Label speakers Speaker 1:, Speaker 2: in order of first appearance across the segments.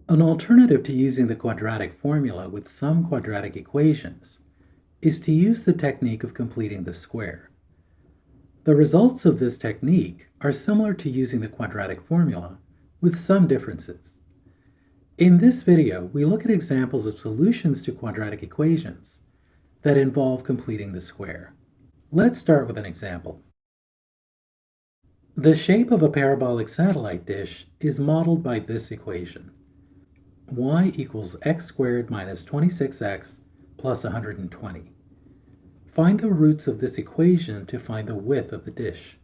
Speaker 1: An alternative to using the quadratic formula with some quadratic equations is to use the technique of completing the square. The results of this technique are similar to using the quadratic formula with some differences. In this video, we look at examples of solutions to quadratic equations that involve completing the square. Let's start with an example. The shape of a parabolic satellite dish is modeled by this equation. Y equals x squared minus 26x plus 120. Find the roots of this equation to find the width of the dish.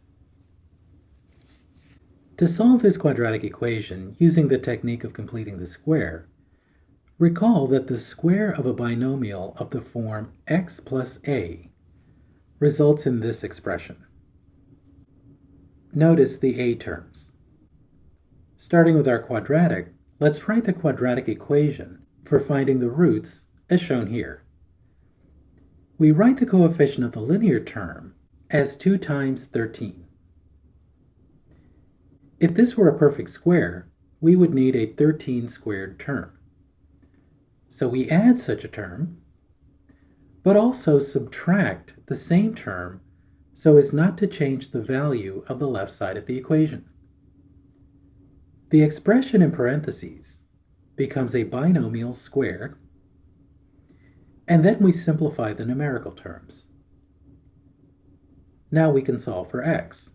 Speaker 1: To solve this quadratic equation using the technique of completing the square, recall that the square of a binomial of the form x plus a results in this expression. Notice the a terms. Starting with our quadratic, let's write the quadratic equation for finding the roots as shown here. We write the coefficient of the linear term as 2 times 13. If this were a perfect square, we would need a 13 squared term. So we add such a term, but also subtract the same term so as not to change the value of the left side of the equation. The expression in parentheses becomes a binomial squared, and then we simplify the numerical terms. Now we can solve for x.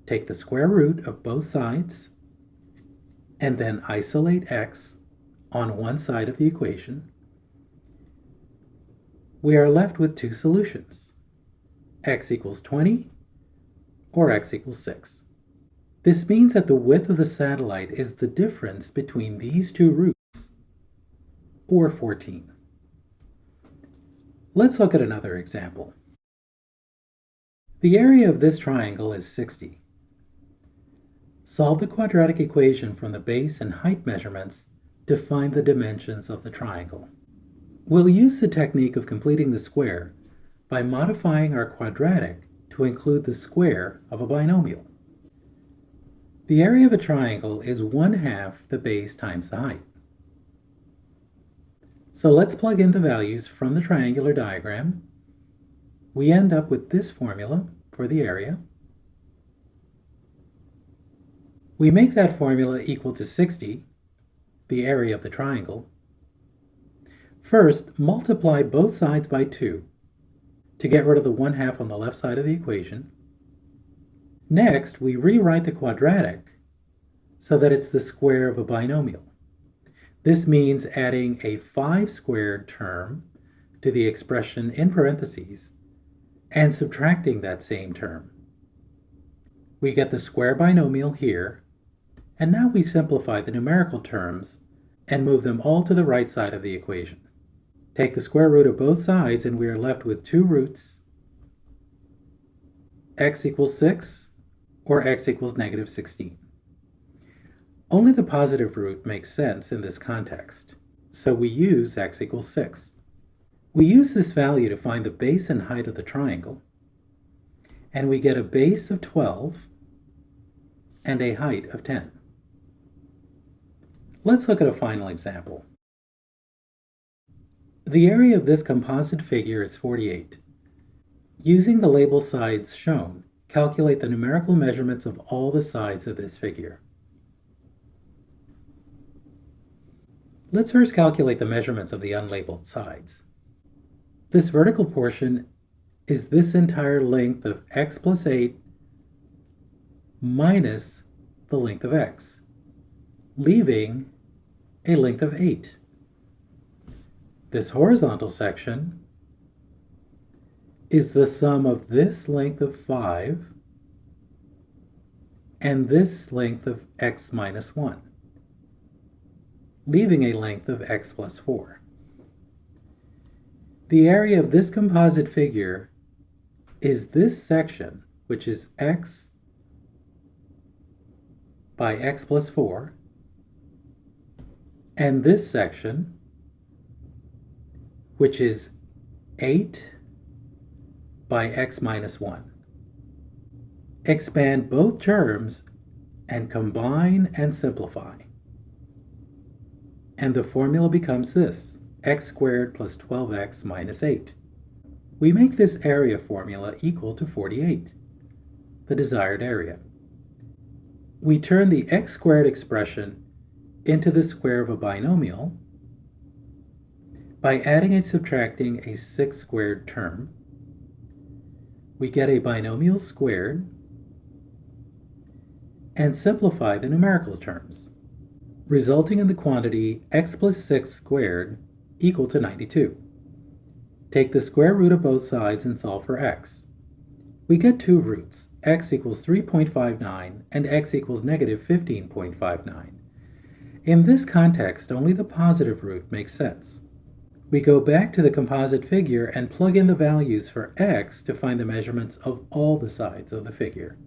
Speaker 1: Take the square root of both sides, and then isolate x on one side of the equation. We are left with two solutions, x equals 20 or x equals 6. This means that the width of the satellite is the difference between these two roots, or 14. Let's look at another example. The area of this triangle is 60. Solve the quadratic equation from the base and height measurements to find the dimensions of the triangle. We'll use the technique of completing the square by modifying our quadratic to include the square of a binomial. The area of a triangle is 1/2 the base times the height. So let's plug in the values from the triangular diagram. We end up with this formula for the area. We make that formula equal to 60, the area of the triangle. First, multiply both sides by 2 to get rid of the 1/2 on the left side of the equation. Next, we rewrite the quadratic so that it's the square of a binomial. This means adding a 5 squared term to the expression in parentheses and subtracting that same term. We get the square binomial here, and now we simplify the numerical terms and move them all to the right side of the equation. Take the square root of both sides and we are left with two roots, x equals 6 or x equals negative 16. Only the positive root makes sense in this context, so we use x equals 6. We use this value to find the base and height of the triangle, and we get a base of 12 and a height of 10. Let's look at a final example. The area of this composite figure is 48. Using the label sides shown, calculate the numerical measurements of all the sides of this figure. Let's first calculate the measurements of the unlabeled sides. This vertical portion is this entire length of x plus 8 minus the length of x, leaving a length of 8. This horizontal section is the sum of this length of 5 and this length of x minus 1, leaving a length of x plus 4. The area of this composite figure is this section, which is x by x plus 4, and this section, which is 8 by x minus 1. Expand both terms and combine and simplify. And the formula becomes this: x squared plus 12x minus 8. We make this area formula equal to 48, the desired area. We turn the x squared expression into the square of a binomial by adding and subtracting a 6 squared term. We get a binomial squared and simplify the numerical terms, resulting in the quantity x plus 6 squared equal to 92. Take the square root of both sides and solve for x. We get two roots, x equals 3.59 and x equals negative 15.59. In this context, only the positive root makes sense. We go back to the composite figure and plug in the values for x to find the measurements of all the sides of the figure.